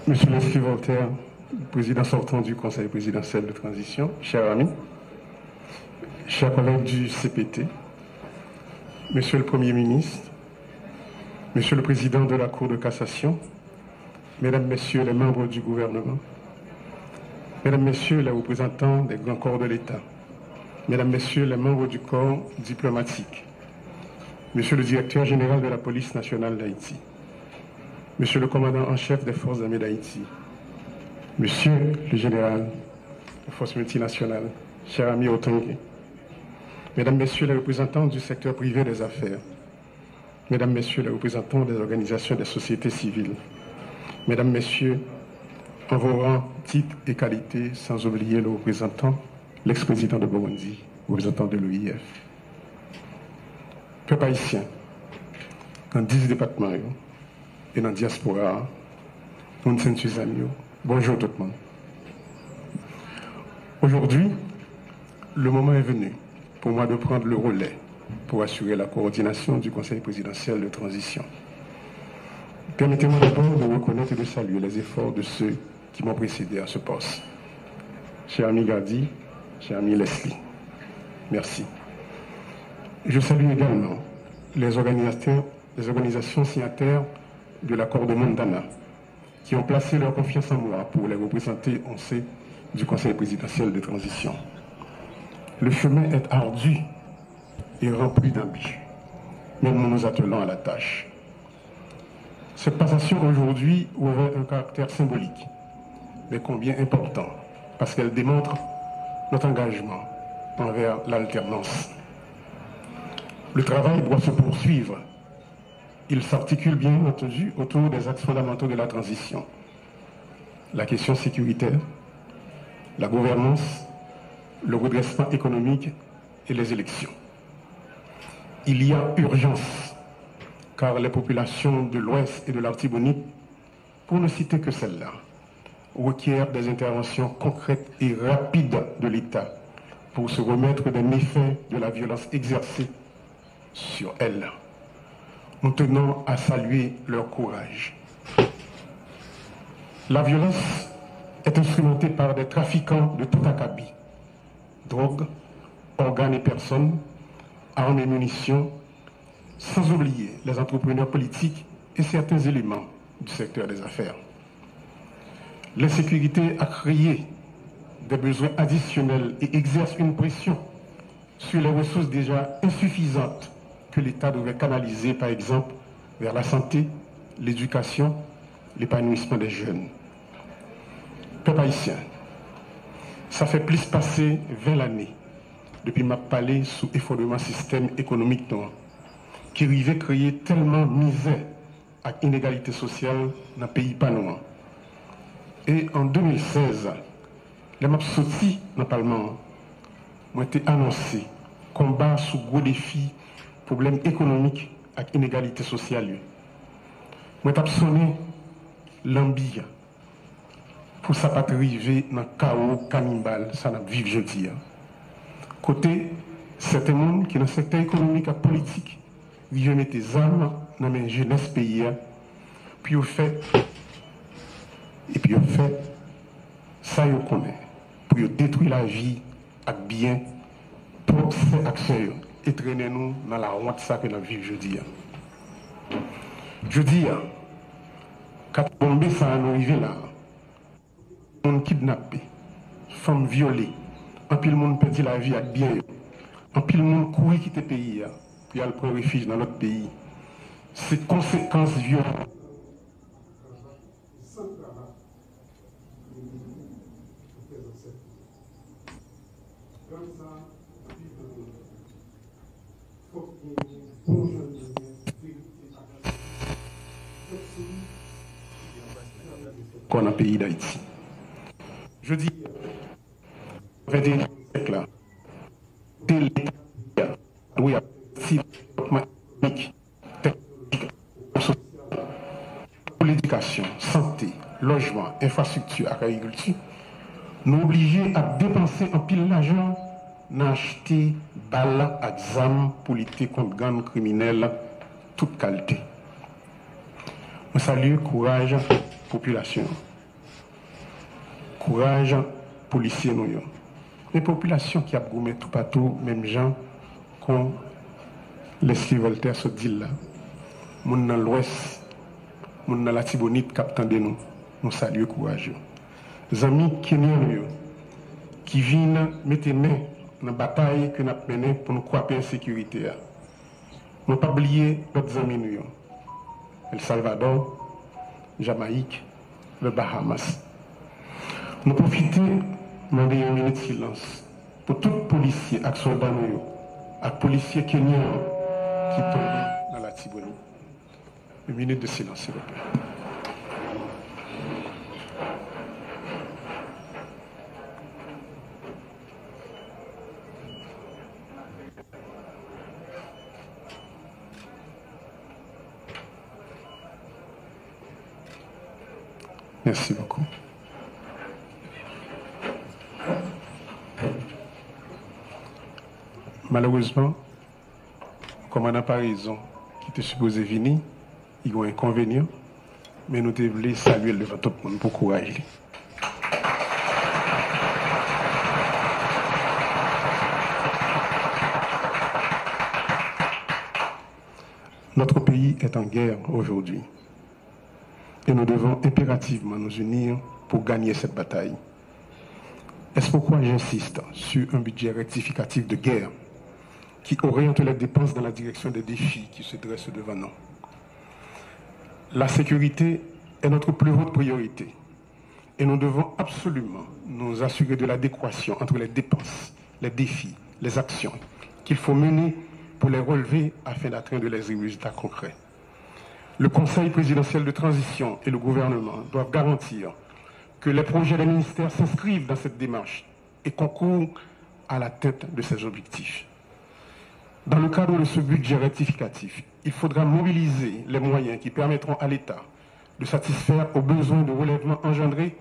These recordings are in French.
Monsieur Leslie Voltaire, président sortant du Conseil présidentiel de transition, chers amis, chers collègues du CPT, Monsieur le Premier ministre, Monsieur le Président de la Cour de cassation, Mesdames, Messieurs les membres du gouvernement, Mesdames, Messieurs les représentants des grands corps de l'État, Mesdames, Messieurs les membres du corps diplomatique, Monsieur le Directeur général de la Police nationale d'Haïti, Monsieur le commandant en chef des forces armées d'Haïti, Monsieur le général des forces multinationales, cher ami Otongue, Mesdames, Messieurs les représentants du secteur privé des affaires, Mesdames, Messieurs les représentants des organisations des sociétés civiles, Mesdames, Messieurs, en vos rangs, titres et qualités, sans oublier le représentant, l'ex-président de Burundi, représentant de l'OIF. Peuple haïtien, dans 10 départements et dans la diaspora, nous sommes tous amis. Bonjour tout le monde. Aujourd'hui, le moment est venu pour moi de prendre le relais pour assurer la coordination du Conseil présidentiel de transition. Permettez-moi d'abord de reconnaître et de saluer les efforts de ceux qui m'ont précédé à ce poste. Cher ami Gardi, cher ami Leslie, merci. Je salue également les organisations signataires de l'accord de Montana qui ont placé leur confiance en moi pour les représenter au sein du Conseil présidentiel de transition. Le chemin est ardu et rempli d'embûches, mais nous nous attelons à la tâche. Cette passation aujourd'hui revêt un caractère symbolique, mais combien important, parce qu'elle démontre notre engagement envers l'alternance. Le travail doit se poursuivre. Il s'articule bien entendu autour des axes fondamentaux de la transition. La question sécuritaire, la gouvernance, le redressement économique et les élections. Il y a urgence, car les populations de l'Ouest et de l'Artibonite, pour ne citer que celles-là, requièrent des interventions concrètes et rapides de l'État pour se remettre des méfaits de la violence exercée sur elles. Nous tenons à saluer leur courage. La violence est instrumentée par des trafiquants de tout acabit, drogue, organes et personnes, armes et munitions, sans oublier les entrepreneurs politiques et certains éléments du secteur des affaires. L'insécurité a créé des besoins additionnels et exerce une pression sur les ressources déjà insuffisantes que l'État devrait canaliser, par exemple, vers la santé, l'éducation, l'épanouissement des jeunes. Peuple haïtien, ça fait plus passer 20 années depuis ma palais sous effondrement système économique noir, qui arrivait créer tellement misère et inégalité sociale dans le pays pas noir. Et en 2016, les maps sortis dans le Parlement ont été annoncés combat sous gros défis, problèmes économiques et inégalité sociale. Moi, j'ai sonné l'ambition pour ça pas arriver dans le chaos cannibale, ça n'a vivre jeudi. Côté certains monde qui dans le secteur économique et politique vivent mettre des armes dans la jeunesse pays, puis au fait ça y connaît pour détruire la vie avec bien pour ces actions et traîner nous dans la honte ça que nous vivons jeudi. Jeudi, quand bombé ça nous arrivé là, on kidnappé, femmes violées, en pile monde perdit la vie avec bien, en pile monde courir quitter le pays, puis aller prendre refuge dans notre pays. Ces conséquences violentes. Qu'on a pays d'Haïti. Je dis, 21e siècle là, oui, pour l'éducation, santé, logement, infrastructure, agriculture, nous obligés à dépenser un pile d'argent dans acheter balles et examens pour lutter contre gangs criminels toute qualité. Je salue le courage de la population. courage policiers nous. Les populations qui a goumé tout partout, même gens, qu'on Leslie Voltaire se dit là. Moun dans l'ouest, moun dans la Tibonite, capitaine de nous saluons courageux. Les amis kenyans qui viennent mettre main dans la bataille que nous avons menée pour nous croire en sécurité. Nous ne pas oublier d'autres amis nous. El Salvador, Jamaïque, le Bahamas. Nous profitons de une minute de silence pour tous les policiers et soldats et policiers kenyans qui tombent dans la Tibonite. Une minute de silence, s'il vous plaît. Merci beaucoup. Malheureusement, comme on n'a pas raison qui était supposé venir, il y a un inconvénient, mais nous devons saluer devant tout le monde pour courage. Notre pays est en guerre aujourd'hui. Et nous devons impérativement nous unir pour gagner cette bataille. C'est pourquoi j'insiste sur un budget rectificatif de guerre qui oriente les dépenses dans la direction des défis qui se dressent devant nous. La sécurité est notre plus haute priorité et nous devons absolument nous assurer de l'adéquation entre les dépenses, les défis, les actions qu'il faut mener pour les relever afin d'atteindre les résultats concrets. Le Conseil présidentiel de transition et le gouvernement doivent garantir que les projets des ministères s'inscrivent dans cette démarche et concourent à l'atteinte de ces objectifs. Dans le cadre de ce budget rectificatif, il faudra mobiliser les moyens qui permettront à l'État de satisfaire aux besoins de relèvement engendrés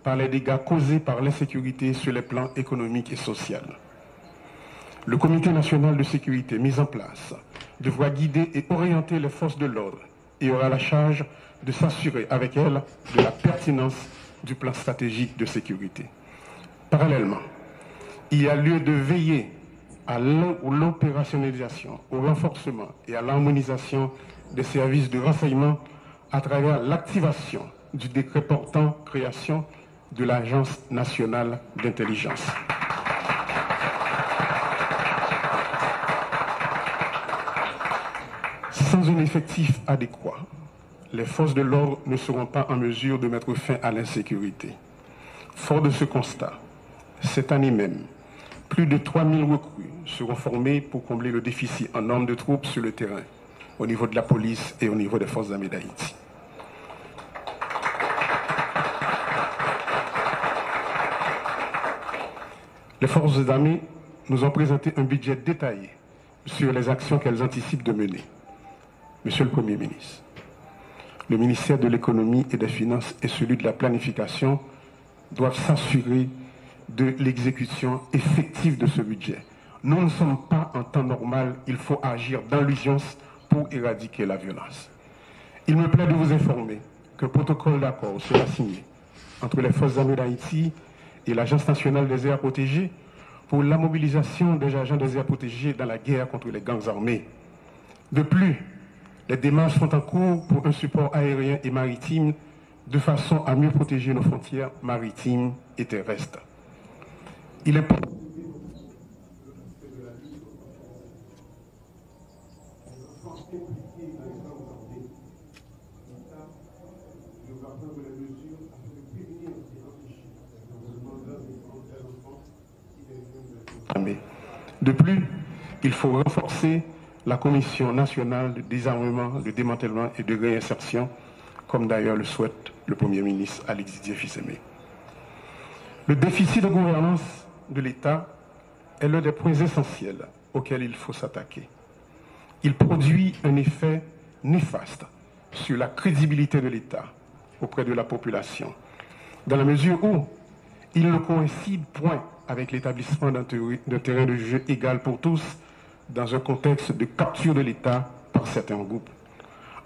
par les dégâts causés par l'insécurité sur les plans économiques et sociaux. Le Comité national de sécurité mis en place devra guider et orienter les forces de l'ordre et aura la charge de s'assurer avec elles de la pertinence du plan stratégique de sécurité. Parallèlement, il y a lieu de veiller à l'opérationnalisation, au renforcement et à l'harmonisation des services de renseignement à travers l'activation du décret portant création de l'Agence nationale d'intelligence. Sans un effectif adéquat, les forces de l'ordre ne seront pas en mesure de mettre fin à l'insécurité. Fort de ce constat, cette année même, plus de 3000 recrues seront formées pour combler le déficit en nombre de troupes sur le terrain, au niveau de la police et au niveau des forces armées d'Haïti. Les forces armées nous ont présenté un budget détaillé sur les actions qu'elles anticipent de mener. Monsieur le Premier ministre, le ministère de l'économie et des finances et celui de la planification doivent s'assurer de l'exécution effective de ce budget. Nous ne sommes pas en temps normal, il faut agir dans l'urgence pour éradiquer la violence. Il me plaît de vous informer qu'un protocole d'accord sera signé entre les forces armées d'Haïti et l'Agence nationale des aires protégées pour la mobilisation des agents des aires protégées dans la guerre contre les gangs armés. De plus, les démarches sont en cours pour un support aérien et maritime de façon à mieux protéger nos frontières maritimes et terrestres. Il est De plus, il faut renforcer la Commission nationale de désarmement, de démantèlement et de réinsertion, comme d'ailleurs le souhaite le Premier ministre Alexis Dié-Fissémé. Le déficit de gouvernance de l'État est l'un des points essentiels auxquels il faut s'attaquer. Il produit un effet néfaste sur la crédibilité de l'État auprès de la population, dans la mesure où il ne coïncide point avec l'établissement d'un terrain de jeu égal pour tous dans un contexte de capture de l'État par certains groupes.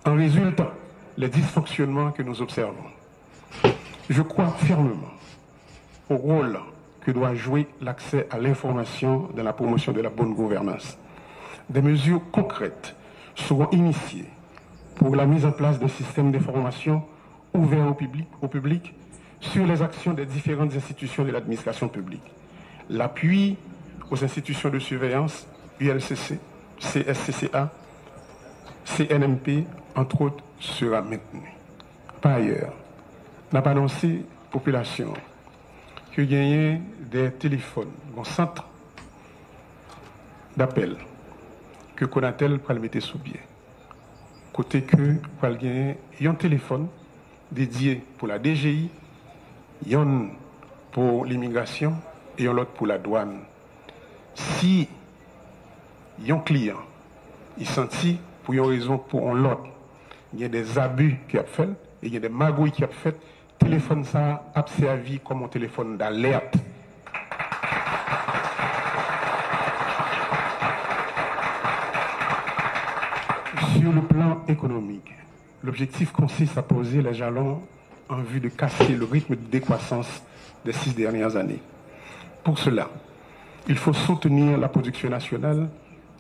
En résultent les dysfonctionnements que nous observons. Je crois fermement au rôle que doit jouer l'accès à l'information dans la promotion de la bonne gouvernance. Des mesures concrètes seront initiées pour la mise en place d'un système d'information ouvert au public sur les actions des différentes institutions de l'administration publique. L'appui aux institutions de surveillance, ULCC, CSCCA, CNMP, entre autres, sera maintenu. Par ailleurs, on a annoncé à la population que gagner des téléphones, un centre d'appel que Konatel pour le mettre sous pied. Côté que pour gagner un téléphone dédié pour la DGI, un pour l'immigration et l'autre pour la douane. Si un client il sentit pour une raison pour l'autre, il y a des abus qui a fait et il y a des magouilles qui a fait, téléphone ça a servi comme un téléphone d'alerte. Sur le plan économique, l'objectif consiste à poser les jalons en vue de casser le rythme de décroissance des 6 dernières années. Pour cela, il faut soutenir la production nationale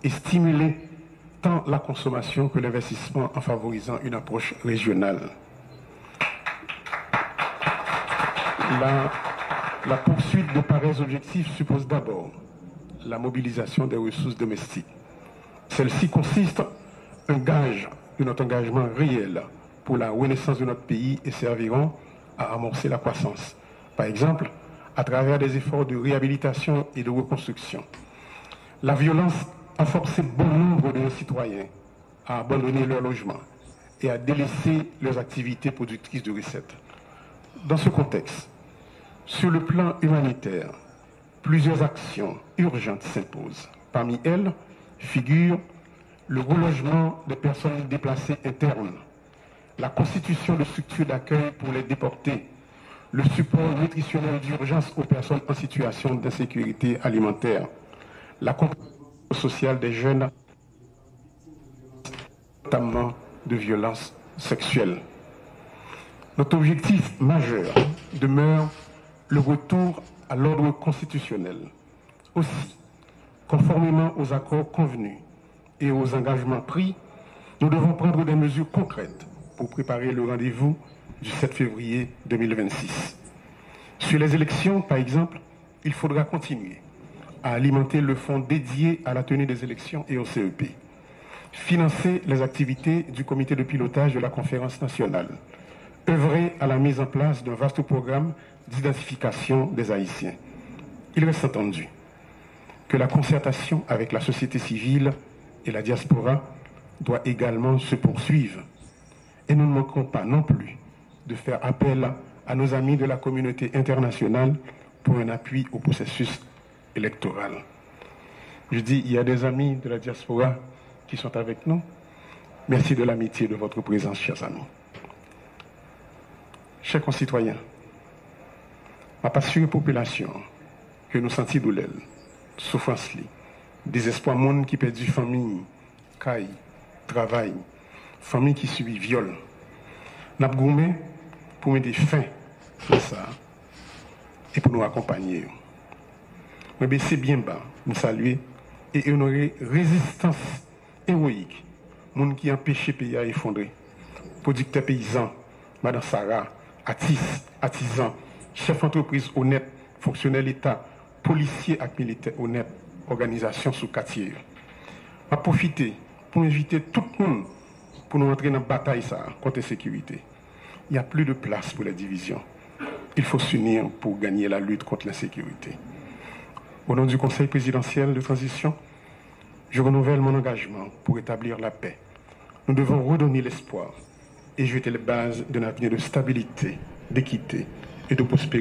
et stimuler tant la consommation que l'investissement en favorisant une approche régionale. La poursuite de pareils objectifs suppose d'abord la mobilisation des ressources domestiques. Celle-ci consiste un gage de notre engagement réel pour la renaissance de notre pays et serviront à amorcer la croissance. Par exemple, à travers des efforts de réhabilitation et de reconstruction. La violence a forcé bon nombre de nos citoyens à abandonner leur logement et à délaisser leurs activités productrices de recettes. Dans ce contexte, sur le plan humanitaire, plusieurs actions urgentes s'imposent. Parmi elles figurent le relogement des personnes déplacées internes, la constitution de structures d'accueil pour les déportés, le support nutritionnel d'urgence aux personnes en situation d'insécurité alimentaire, l'accompagnement social des jeunes, notamment de violences sexuelles. Notre objectif majeur demeure le retour à l'ordre constitutionnel. Aussi, conformément aux accords convenus et aux engagements pris, nous devons prendre des mesures concrètes pour préparer le rendez-vous du 7 février 2026. Sur les élections, par exemple, il faudra continuer à alimenter le fonds dédié à la tenue des élections et au CEP, financer les activités du comité de pilotage de la conférence nationale, œuvrer à la mise en place d'un vaste programme d'identification des Haïtiens. Il reste entendu que la concertation avec la société civile et la diaspora doit également se poursuivre. Et nous ne manquerons pas non plus de faire appel à nos amis de la communauté internationale pour un appui au processus électoral. Je dis, il y a des amis de la diaspora qui sont avec nous. Merci de l'amitié de votre présence, chers amis. Chers concitoyens, ma passion population que nous sentons douleur, souffrance, désespoir, monde qui perd du famille, caille, travail, famille qui subit viol. N'a gourmé pour mettre fin à ça et pour nous accompagner. Mais c'est bien bas, nous saluer et honorer résistance héroïque, monde qui empêche le pays à effondrer. Producteurs paysans, Madame Sarah, artisans, chefs d'entreprise honnêtes, fonctionnaires d'État, policiers et militaires honnêtes, organisations sous quartier. Je vais profiter pour inviter tout le monde pour nous entrer dans la bataille contre la sécurité. Il n'y a plus de place pour les divisions. Il faut s'unir pour gagner la lutte contre l'insécurité. Au nom du Conseil présidentiel de transition, je renouvelle mon engagement pour établir la paix. Nous devons redonner l'espoir et jeter les bases d'un avenir de stabilité, d'équité et de prospérité.